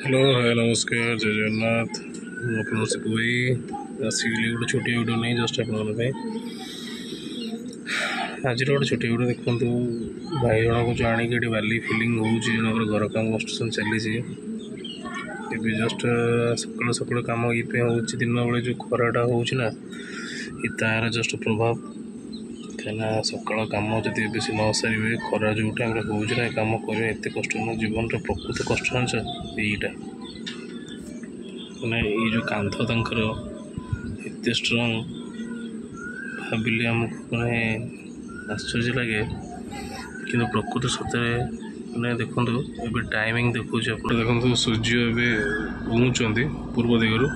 Hello hi नमस्कार जय जगन्नाथ आप सिपु भाई आसिक गोटे छोटी वीडियो नहीं जस्ट आप आज गोटे छोटी वीडियो देखूँ भाई जन को आणिक बाली फिलिंग हो जनकर घर काम कंस्ट्रक्शन चली ये जस्ट सकाल सकाल कम ये हो दिन बेले जो खराटा होना ये तार जस्ट प्रभाव कहीं सकाल कम जब बेसी न सारे खरा जो टाइम होना कम कर कष्ट न जीवन प्रकृत कष्ट यहीटा मैंने ये जो कांध तर एत स्ट्रंग भाविले आमको मैंने आश्चर्य लगे कि प्रकृत सतरे मैंने देखो ए टाइमिंग देखो देखो सूर्य एवं उमुंट पूर्व दिगरू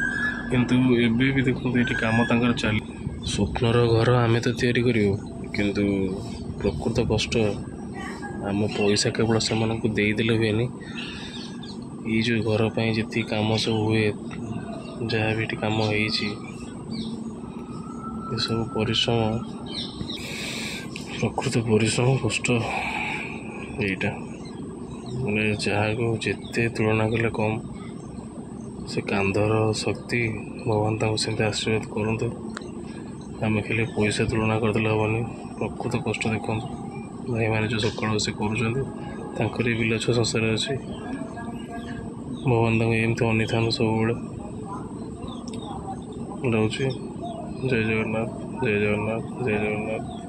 किंतु एबे भी देखो ये कम तर चल स्वप्नर घर आम तो तैयारी करूँ किंतु प्रकृत कष्ट आम पैसा केवल से देदेले हुए ये जो घर पर जी कम सब हुए जहाँ भी कम हो सब परिश्रम प्रकृत परिश्रम कष्ट यहीटा मैंने जहाँ को जिते तुलना कले कम से कांधर शक्ति भगवान तक आशीर्वाद करूँ आम खाली पैसा तुलना करदे हेनी प्रकृत कष्ट देखो भाई मैंने जो सकाल से कर बिल छुआ संसार अच्छे भगवान एमती अनी था सब रोचे जय जगन्नाथ जय जगन्नाथ जय जगन्नाथ।